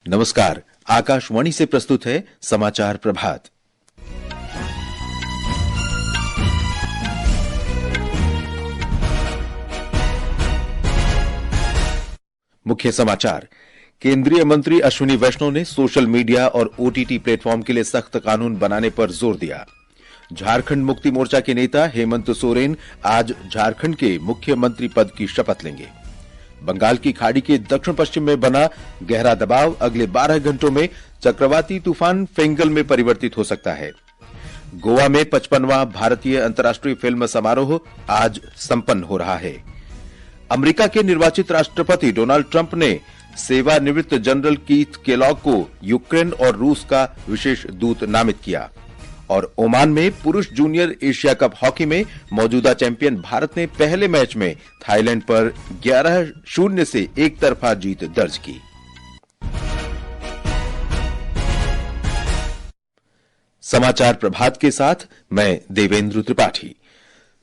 नमस्कार, आकाशवाणी से प्रस्तुत है समाचार प्रभात। मुख्य समाचार। केंद्रीय मंत्री अश्विनी वैष्णव ने सोशल मीडिया और ओटीटी प्लेटफॉर्म के लिए सख्त कानून बनाने पर जोर दिया। झारखंड मुक्ति मोर्चा के नेता हेमंत सोरेन आज झारखंड के मुख्यमंत्री पद की शपथ लेंगे। बंगाल की खाड़ी के दक्षिण पश्चिम में बना गहरा दबाव अगले 12 घंटों में चक्रवाती तूफान फेंगल में परिवर्तित हो सकता है। गोवा में 55वां भारतीय अंतर्राष्ट्रीय फिल्म समारोह आज संपन्न हो रहा है। अमेरिका के निर्वाचित राष्ट्रपति डोनाल्ड ट्रंप ने सेवानिवृत्त जनरल कीथ केलॉग को यूक्रेन और रूस का विशेष दूत नामित किया। और ओमान में पुरुष जूनियर एशिया कप हॉकी में मौजूदा चैंपियन भारत ने पहले मैच में थाईलैंड पर 11-0 से एक तरफा जीत दर्ज की। समाचार प्रभात के साथ मैं देवेंद्र त्रिपाठी।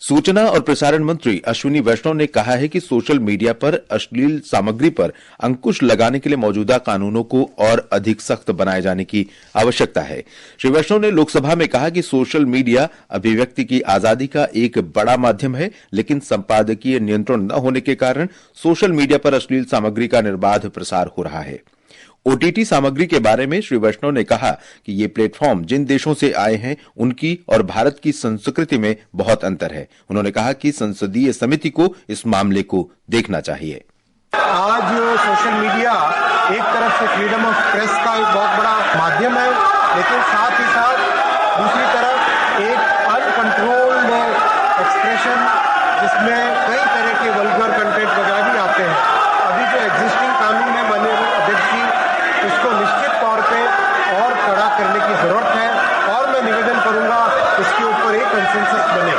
सूचना और प्रसारण मंत्री अश्विनी वैष्णव ने कहा है कि सोशल मीडिया पर अश्लील सामग्री पर अंकुश लगाने के लिए मौजूदा कानूनों को और अधिक सख्त बनाए जाने की आवश्यकता है। श्री वैष्णव ने लोकसभा में कहा कि सोशल मीडिया अभिव्यक्ति की आजादी का एक बड़ा माध्यम है, लेकिन संपादकीय नियंत्रण न होने के कारण सोशल मीडिया पर अश्लील सामग्री का निर्बाध प्रसार हो रहा है। ओटीटी सामग्री के बारे में श्री वैष्णव ने कहा कि ये प्लेटफॉर्म जिन देशों से आए हैं उनकी और भारत की संस्कृति में बहुत अंतर है। उन्होंने कहा कि संसदीय समिति को इस मामले को देखना चाहिए। आज सोशल मीडिया एक तरफ से फ्रीडम ऑफ प्रेस का एक बहुत बड़ा माध्यम है, लेकिन साथ ही साथ दूसरी तरफ एक अनकंट्रोल्ड एक्सप्रेशन जिसमें कई तरह के वल्गर कंटेंट वगैरह भी आते हैं। अभी जो एग्जिस्टिंग कानून है बने अध्यक्ष जी, उसको निश्चित तौर पे और कड़ा करने की जरूरत है और मैं निवेदन करूंगा इसके ऊपर एक कंसेंसस बने।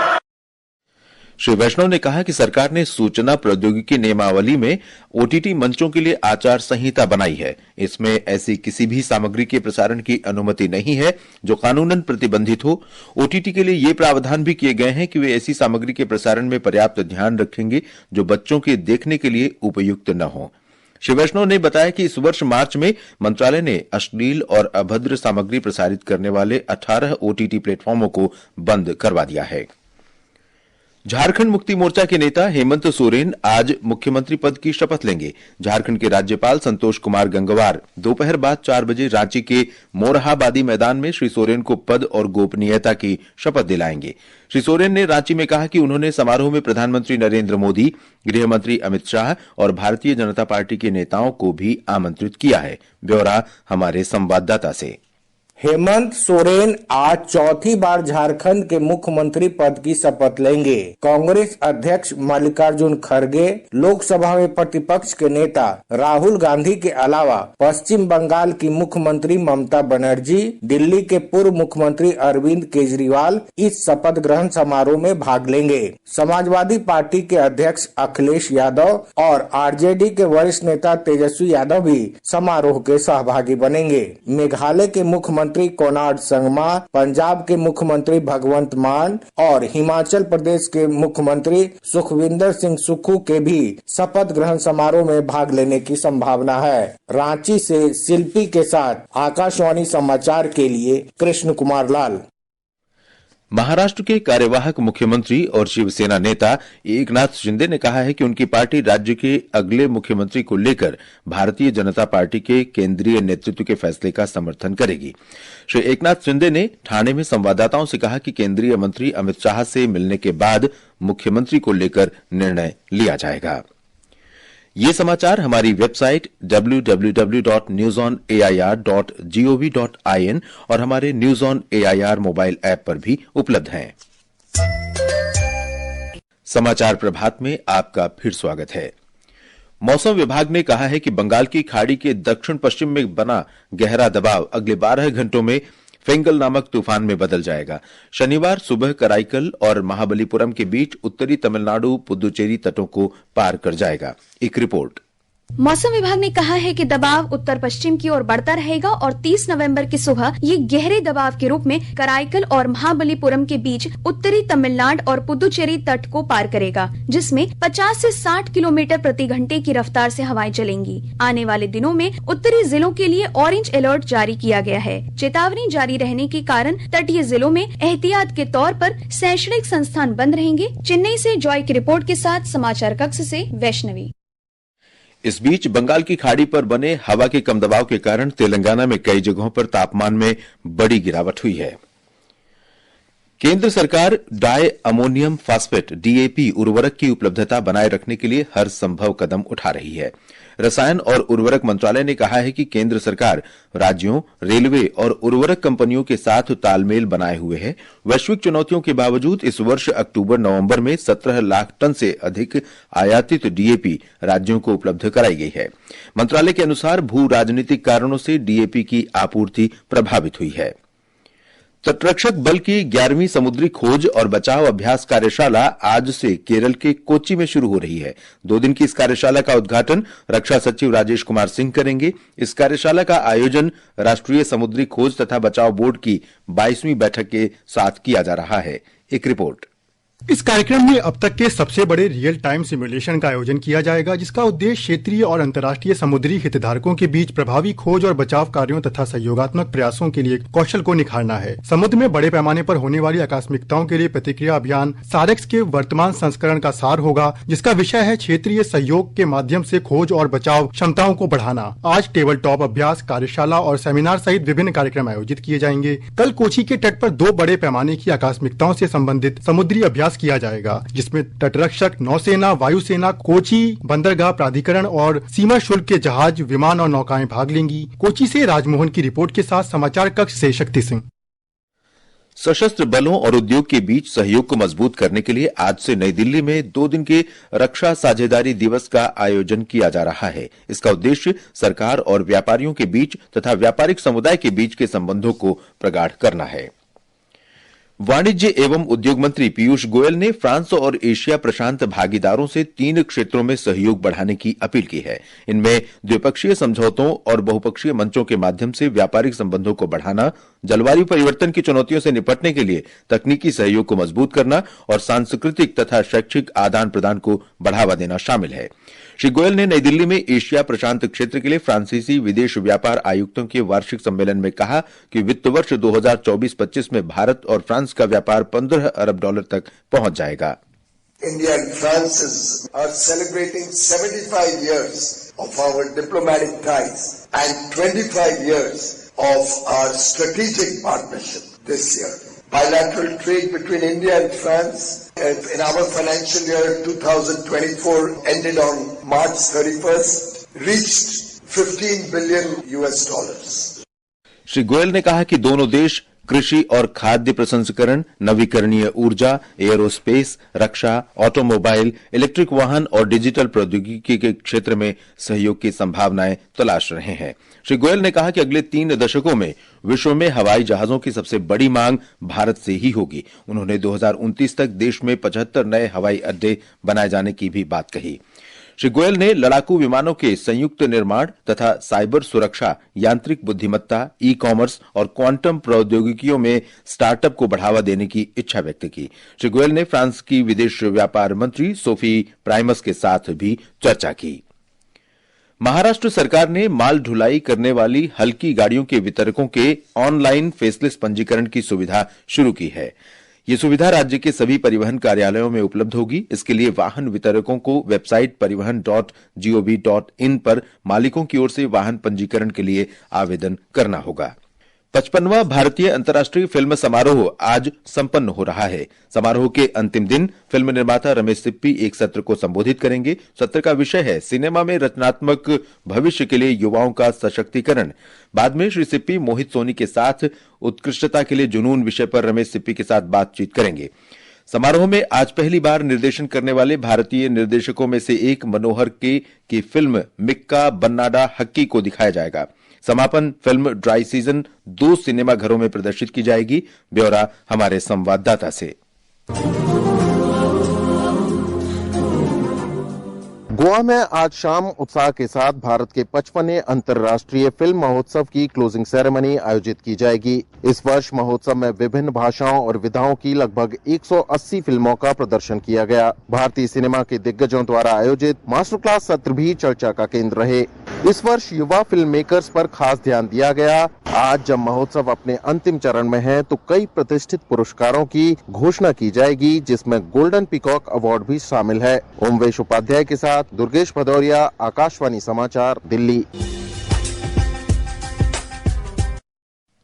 श्री वैष्णव ने कहा कि सरकार ने सूचना प्रौद्योगिकी नियमावली में ओटीटी मंचों के लिए आचार संहिता बनाई है। इसमें ऐसी किसी भी सामग्री के प्रसारण की अनुमति नहीं है जो कानूनन प्रतिबंधित हो। ओटीटी के लिए ये प्रावधान भी किए गए हैं कि वे ऐसी सामग्री के प्रसारण में पर्याप्त ध्यान रखेंगे जो बच्चों के देखने के लिए उपयुक्त न हो। श्री वैष्णव ने बताया कि इस वर्ष मार्च में मंत्रालय ने अश्लील और अभद्र सामग्री प्रसारित करने वाले 18 ओटीटी प्लेटफॉर्मों को बंद करवा दिया है। झारखंड मुक्ति मोर्चा के नेता हेमंत सोरेन आज मुख्यमंत्री पद की शपथ लेंगे। झारखंड के राज्यपाल संतोष कुमार गंगवार दोपहर बाद 4 बजे रांची के मोरहाबादी मैदान में श्री सोरेन को पद और गोपनीयता की शपथ दिलाएंगे। श्री सोरेन ने रांची में कहा कि उन्होंने समारोह में प्रधानमंत्री नरेंद्र मोदी, गृह मंत्री अमित शाह और भारतीय जनता पार्टी के नेताओं को भी आमंत्रित किया है। ब्यौरा हमारे संवाददाता से। हेमंत सोरेन आज चौथी बार झारखंड के मुख्यमंत्री पद की शपथ लेंगे। कांग्रेस अध्यक्ष मल्लिकार्जुन खड़गे, लोकसभा में प्रतिपक्ष के नेता राहुल गांधी के अलावा पश्चिम बंगाल की मुख्यमंत्री ममता बनर्जी, दिल्ली के पूर्व मुख्यमंत्री अरविंद केजरीवाल इस शपथ ग्रहण समारोह में भाग लेंगे। समाजवादी पार्टी के अध्यक्ष अखिलेश यादव और आरजेडी के वरिष्ठ नेता तेजस्वी यादव भी समारोह के सहभागी बनेंगे। मेघालय के मुख्यमंत्री कोनार्ड संगमा, पंजाब के मुख्यमंत्री भगवंत मान और हिमाचल प्रदेश के मुख्यमंत्री सुखविंदर सिंह सुक्खू के भी शपथ ग्रहण समारोह में भाग लेने की संभावना है। रांची से शिल्पी के साथ आकाशवाणी समाचार के लिए कृष्ण कुमार लाल। महाराष्ट्र के कार्यवाहक मुख्यमंत्री और शिवसेना नेता एकनाथ शिंदे ने कहा है कि उनकी पार्टी राज्य के अगले मुख्यमंत्री को लेकर भारतीय जनता पार्टी के केंद्रीय नेतृत्व के फैसले का समर्थन करेगी। श्री एकनाथ शिंदे ने ठाणे में संवाददाताओं से कहा कि केंद्रीय मंत्री अमित शाह से मिलने के बाद मुख्यमंत्री को लेकर निर्णय लिया जाएगा। ये समाचार हमारी वेबसाइट www.newsonair.gov.in और हमारे news on AIR mobile app पर भी उपलब्ध हैं। समाचार प्रभात में आपका फिर स्वागत है। मौसम विभाग ने कहा है कि बंगाल की खाड़ी के दक्षिण पश्चिम में बना गहरा दबाव अगले 12 घंटों में फेंगल नामक तूफान में बदल जाएगा। शनिवार सुबह कराईकल और महाबलीपुरम के बीच उत्तरी तमिलनाडु पुदुचेरी तटों को पार कर जाएगा। एक रिपोर्ट। मौसम विभाग ने कहा है कि दबाव उत्तर पश्चिम की ओर बढ़ता रहेगा और 30 नवंबर की सुबह ये गहरे दबाव के रूप में कराईकल और महाबलीपुरम के बीच उत्तरी तमिलनाडु और पुदुचेरी तट को पार करेगा, जिसमें 50 से 60 किलोमीटर प्रति घंटे की रफ्तार से हवाएं चलेंगी। आने वाले दिनों में उत्तरी जिलों के लिए ऑरेंज अलर्ट जारी किया गया है। चेतावनी जारी रहने के कारण तटीय जिलों में एहतियात के तौर पर शैक्षणिक संस्थान बंद रहेंगे। चेन्नई से जॉय की रिपोर्ट के साथ समाचार कक्ष से वैष्णवी। इस बीच बंगाल की खाड़ी पर बने हवा के कम दबाव के कारण तेलंगाना में कई जगहों पर तापमान में बड़ी गिरावट हुई है। केंद्र सरकार डाई अमोनियम फास्फेट डीएपी उर्वरक की उपलब्धता बनाए रखने के लिए हर संभव कदम उठा रही है। रसायन और उर्वरक मंत्रालय ने कहा है कि केंद्र सरकार राज्यों, रेलवे और उर्वरक कंपनियों के साथ तालमेल बनाए हुए है। वैश्विक चुनौतियों के बावजूद इस वर्ष अक्टूबर-नवंबर में 17 लाख टन से अधिक आयातित डीएपी राज्यों को उपलब्ध कराई गई है। मंत्रालय के अनुसार भू राजनीतिक कारणों से डीएपी की आपूर्ति प्रभावित हुई है। तटरक्षक बल की 11वीं समुद्री खोज और बचाव अभ्यास कार्यशाला आज से केरल के कोच्चि में शुरू हो रही है। 2 दिन की इस कार्यशाला का उद्घाटन रक्षा सचिव राजेश कुमार सिंह करेंगे। इस कार्यशाला का आयोजन राष्ट्रीय समुद्री खोज तथा बचाव बोर्ड की 22वीं बैठक के साथ किया जा रहा है। एक रिपोर्ट। इस कार्यक्रम में अब तक के सबसे बड़े रियल टाइम सिमुलेशन का आयोजन किया जाएगा, जिसका उद्देश्य क्षेत्रीय और अंतर्राष्ट्रीय समुद्री हितधारकों के बीच प्रभावी खोज और बचाव कार्यों तथा सहयोगात्मक प्रयासों के लिए कौशल को निखारना है। समुद्र में बड़े पैमाने पर होने वाली आकस्मिकताओं के लिए प्रतिक्रिया अभियान सारेक्स के वर्तमान संस्करण का सार होगा, जिसका विषय है क्षेत्रीय सहयोग के माध्यम से खोज और बचाव क्षमताओं को बढ़ाना। आज टेबल टॉप अभ्यास, कार्यशाला और सेमिनार सहित विभिन्न कार्यक्रम आयोजित किए जाएंगे। कल कोच्चि के तट पर 2 बड़े पैमाने की आकस्मिकताओं से संबंधित समुद्री अभ्यास किया जाएगा, जिसमें तटरक्षक, नौसेना, वायुसेना, कोच्चि बंदरगाह प्राधिकरण और सीमा शुल्क के जहाज, विमान और नौकाएं भाग लेंगी। कोच्चि से राजमोहन की रिपोर्ट के साथ समाचार कक्ष से शक्ति सिंह। सशस्त्र बलों और उद्योग के बीच सहयोग को मजबूत करने के लिए आज से नई दिल्ली में 2 दिन के रक्षा साझेदारी दिवस का आयोजन किया जा रहा है। इसका उद्देश्य सरकार और व्यापारियों के बीच तथा व्यापारिक समुदाय के बीच के संबंधों को प्रगाढ़ करना है। वाणिज्य एवं उद्योग मंत्री पीयूष गोयल ने फ्रांस और एशिया प्रशांत भागीदारों से 3 क्षेत्रों में सहयोग बढ़ाने की अपील की है। इनमें द्विपक्षीय समझौतों और बहुपक्षीय मंचों के माध्यम से व्यापारिक संबंधों को बढ़ाना, जलवायु परिवर्तन की चुनौतियों से निपटने के लिए तकनीकी सहयोग को मजबूत करना और सांस्कृतिक तथा शैक्षिक आदान प्रदान को बढ़ावा देना शामिल है। श्री गोयल ने नई दिल्ली में एशिया प्रशांत क्षेत्र के लिए फ्रांसीसी विदेश व्यापार आयुक्तों के वार्षिक सम्मेलन में कहा कि वित्त वर्ष 2024-25 में भारत और फ्रांस का व्यापार $15 अरब तक पहुंच जाएगा। India and France are celebrating 75 years of our diplomatic ties and 25 years of our strategic partnership this year. Bilateral trade between India and France in our financial year 2024 ended on March 31st reached $15 billion. Shri Goyal ने कहा कि दोनों देश कृषि और खाद्य प्रसंस्करण, नवीकरणीय ऊर्जा, एयरोस्पेस, रक्षा, ऑटोमोबाइल, इलेक्ट्रिक वाहन और डिजिटल प्रौद्योगिकी के क्षेत्र में सहयोग की संभावनाएं तलाश रहे हैं। श्री गोयल ने कहा कि अगले 3 दशकों में विश्व में हवाई जहाजों की सबसे बड़ी मांग भारत से ही होगी। उन्होंने 2029 तक देश में 75 नए हवाई अड्डे बनाए जाने की भी बात कही। श्री गोयल ने लड़ाकू विमानों के संयुक्त निर्माण तथा साइबर सुरक्षा, यांत्रिक बुद्धिमत्ता, ई कॉमर्स और क्वांटम प्रौद्योगिकियों में स्टार्टअप को बढ़ावा देने की इच्छा व्यक्त की। श्री गोयल ने फ्रांस की विदेश व्यापार मंत्री सोफी प्राइमस के साथ भी चर्चा की। महाराष्ट्र सरकार ने माल ढुलाई करने वाली हल्की गाड़ियों के वितरकों के ऑनलाइन फेसलेस पंजीकरण की सुविधा शुरू की है। ये सुविधा राज्य के सभी परिवहन कार्यालयों में उपलब्ध होगी। इसके लिए वाहन वितरकों को वेबसाइट परिवहन.gov.in पर मालिकों की ओर से वाहन पंजीकरण के लिए आवेदन करना होगा। 55वां भारतीय अंतर्राष्ट्रीय फिल्म समारोह आज संपन्न हो रहा है। समारोह के अंतिम दिन फिल्म निर्माता रमेश सिप्पी एक सत्र को संबोधित करेंगे। सत्र का विषय है सिनेमा में रचनात्मक भविष्य के लिए युवाओं का सशक्तिकरण। बाद में श्री सिप्पी मोहित सोनी के साथ उत्कृष्टता के लिए जुनून विषय पर रमेश सिप्पी के साथ बातचीत करेंगे। समारोह में आज पहली बार निर्देशन करने वाले भारतीय निर्देशकों में से एक मनोहर के की फिल्म मिक्का बन्नाडा हक्की को दिखाया जाएगा। समापन फिल्म ड्राई सीजन 2 सिनेमा घरों में प्रदर्शित की जाएगी। ब्यौरा हमारे संवाददाता से। गोवा में आज शाम उत्साह के साथ भारत के 55वें अंतर्राष्ट्रीय फिल्म महोत्सव की क्लोजिंग सेरेमनी आयोजित की जाएगी। इस वर्ष महोत्सव में विभिन्न भाषाओं और विधाओं की लगभग 180 फिल्मों का प्रदर्शन किया गया। भारतीय सिनेमा के दिग्गजों द्वारा आयोजित मास्टर क्लास सत्र भी चर्चा का केंद्र रहे। इस वर्ष युवा फिल्म मेकर्स पर खास ध्यान दिया गया। आज जब महोत्सव अपने अंतिम चरण में है तो कई प्रतिष्ठित पुरस्कारों की घोषणा की जाएगी, जिसमें गोल्डन पीकॉक अवार्ड भी शामिल है। ओमवेश उपाध्याय के साथ दुर्गेश भदौरिया, आकाशवाणी समाचार, दिल्ली।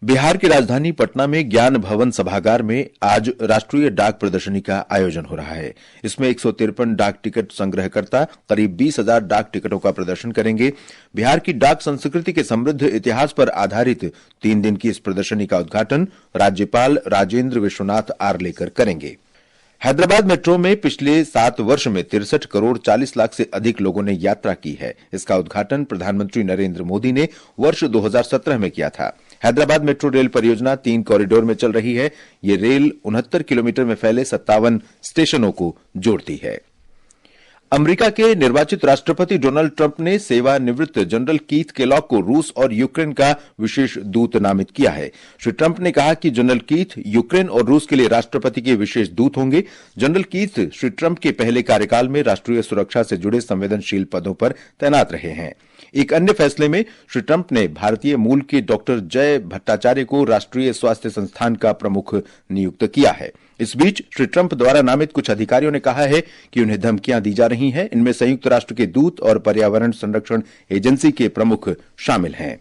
बिहार की राजधानी पटना में ज्ञान भवन सभागार में आज राष्ट्रीय डाक प्रदर्शनी का आयोजन हो रहा है। इसमें 153 डाक टिकट संग्रहकर्ता करीब 20,000 डाक टिकटों का प्रदर्शन करेंगे। बिहार की डाक संस्कृति के समृद्ध इतिहास पर आधारित 3 दिन की इस प्रदर्शनी का उद्घाटन राज्यपाल राजेंद्र विश्वनाथ आर्लेकर करेंगे। हैदराबाद मेट्रो में पिछले 7 वर्ष में 63 करोड़ 40 लाख से अधिक लोगों ने यात्रा की है। इसका उद्घाटन प्रधानमंत्री नरेंद्र मोदी ने वर्ष 2017 में किया था। हैदराबाद मेट्रो रेल परियोजना 3 कॉरिडोर में चल रही है। ये रेल 69 किलोमीटर में फैले 57 स्टेशनों को जोड़ती है। अमेरिका के निर्वाचित राष्ट्रपति डोनाल्ड ट्रंप ने सेवानिवृत्त जनरल कीथ केलॉग को रूस और यूक्रेन का विशेष दूत नामित किया है। श्री ट्रंप ने कहा कि जनरल कीथ यूक्रेन और रूस के लिए राष्ट्रपति के विशेष दूत होंगे। जनरल कीथ श्री ट्रंप के पहले कार्यकाल में राष्ट्रीय सुरक्षा से जुड़े संवेदनशील पदों पर तैनात रहे हैं। एक अन्य फैसले में श्री ट्रंप ने भारतीय मूल के डॉक्टर जय भट्टाचार्य को राष्ट्रीय स्वास्थ्य संस्थान का प्रमुख नियुक्त किया है। इस बीच श्री ट्रंप द्वारा नामित कुछ अधिकारियों ने कहा है कि उन्हें धमकियां दी जा रही हैं। इनमें संयुक्त राष्ट्र के दूत और पर्यावरण संरक्षण एजेंसी के प्रमुख शामिल हैं।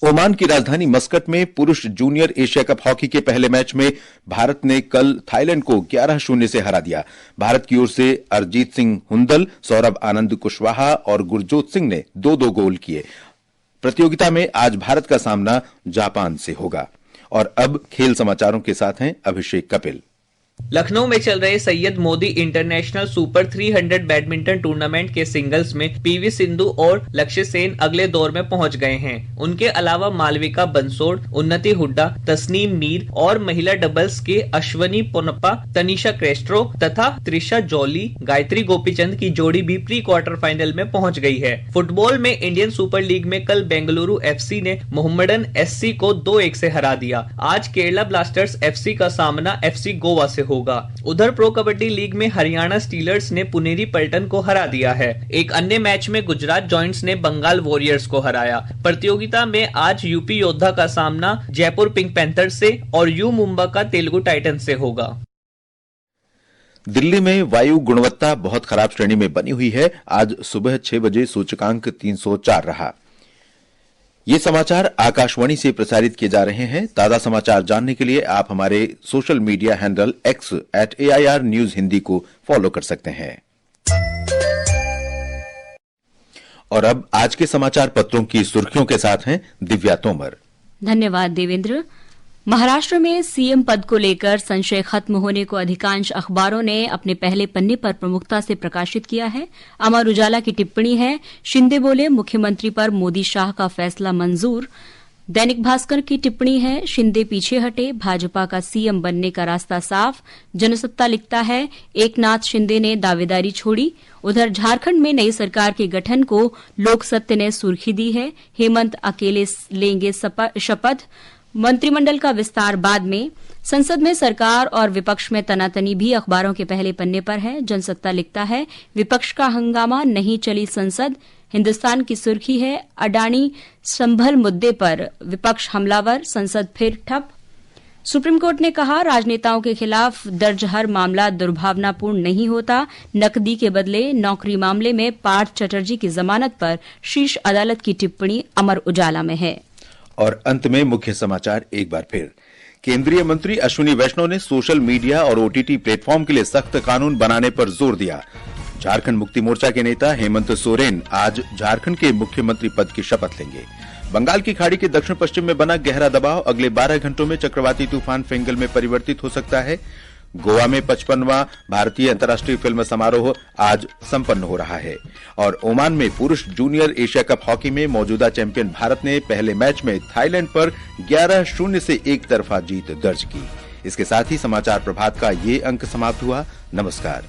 ओमान की राजधानी मस्कट में पुरुष जूनियर एशिया कप हॉकी के पहले मैच में भारत ने कल थाईलैंड को 11-0 से हरा दिया। भारत की ओर से अरजीत सिंह हुंदल, सौरभ आनंद कुशवाहा और गुरजोत सिंह ने 2-2 गोल किए। प्रतियोगिता में आज भारत का सामना जापान से होगा। और अब खेल समाचारों के साथ हैं अभिषेक कपिल। लखनऊ में चल रहे Syed Modi international super 300 badminton tournament के सिंगल्स में पीवी सिंधु और लक्ष्य सेन अगले दौर में पहुंच गए हैं। उनके अलावा मालविका बंसोड़, उन्नति हुड्डा, तस्नीम मीर और महिला डबल्स के अश्वनी पोनप्पा, तनिषा क्रेस्ट्रो तथा त्रिशा जॉली, गायत्री गोपीचंद की जोड़ी भी प्री क्वार्टर फाइनल में पहुंच गई है। फुटबॉल में इंडियन सुपर लीग में कल बेंगलुरु एफसी ने मोहम्मडन एससी को 2-1 से हरा दिया। आज केरला ब्लास्टर्स एफसी का सामना एफसी गोवा से होगा। उधर प्रो कबड्डी लीग में हरियाणा स्टीलर्स ने पुनेरी पल्टन को हरा दिया है। एक अन्य मैच में गुजरात जॉइंट्स ने बंगाल वॉरियर्स को हराया। प्रतियोगिता में आज यूपी योद्धा का सामना जयपुर पिंक पैंथर से और यू मुंबा का तेलुगु टाइटन से होगा। दिल्ली में वायु गुणवत्ता बहुत खराब श्रेणी में बनी हुई है। आज सुबह 6 बजे सूचकांक 304 रहा। ये समाचार आकाशवाणी से प्रसारित किए जा रहे हैं। ताजा समाचार जानने के लिए आप हमारे social media handle X @AIR News Hindi को फॉलो कर सकते हैं। और अब आज के समाचार पत्रों की सुर्खियों के साथ हैं दिव्या तोमर। धन्यवाद देवेंद्र। महाराष्ट्र में सीएम पद को लेकर संशय खत्म होने को अधिकांश अखबारों ने अपने पहले पन्ने पर प्रमुखता से प्रकाशित किया है। अमर उजाला की टिप्पणी है, शिंदे बोले मुख्यमंत्री पर मोदी शाह का फैसला मंजूर। दैनिक भास्कर की टिप्पणी है, शिंदे पीछे हटे, भाजपा का सीएम बनने का रास्ता साफ। जनसत्ता लिखता है, एकनाथ शिंदे ने दावेदारी छोड़ी। उधर झारखंड में नई सरकार के गठन को लोक सत्य ने सुर्खी दी है। हेमंत अकेले लेंगे शपथ। मंत्रिमंडल का विस्तार बाद में। संसद में सरकार और विपक्ष में तनातनी भी अखबारों के पहले पन्ने पर है। जनसत्ता लिखता है, विपक्ष का हंगामा, नहीं चली संसद। हिंदुस्तान की सुर्खी है, अडानी संभल मुद्दे पर विपक्ष हमलावर, संसद फिर ठप। सुप्रीम कोर्ट ने कहा, राजनेताओं के खिलाफ दर्ज हर मामला दुर्भावनापूर्ण नहीं होता। नकदी के बदले नौकरी मामले में पार्थ चटर्जी की जमानत पर शीर्ष अदालत की टिप्पणी अमर उजाला में है। और अंत में मुख्य समाचार एक बार फिर। केंद्रीय मंत्री अश्विनी वैष्णव ने सोशल मीडिया और ओटीटी प्लेटफॉर्म के लिए सख्त कानून बनाने पर जोर दिया। झारखंड मुक्ति मोर्चा के नेता हेमंत सोरेन आज झारखंड के मुख्यमंत्री पद की शपथ लेंगे। बंगाल की खाड़ी के दक्षिण पश्चिम में बना गहरा दबाव अगले 12 घंटों में चक्रवाती तूफान फेंगल में परिवर्तित हो सकता है। गोवा में 55वां भारतीय अंतर्राष्ट्रीय फिल्म समारोह आज संपन्न हो रहा है। और ओमान में पुरुष जूनियर एशिया कप हॉकी में मौजूदा चैंपियन भारत ने पहले मैच में थाईलैंड पर 11-0 से एक तरफा जीत दर्ज की। इसके साथ ही समाचार प्रभात का ये अंक समाप्त हुआ। नमस्कार।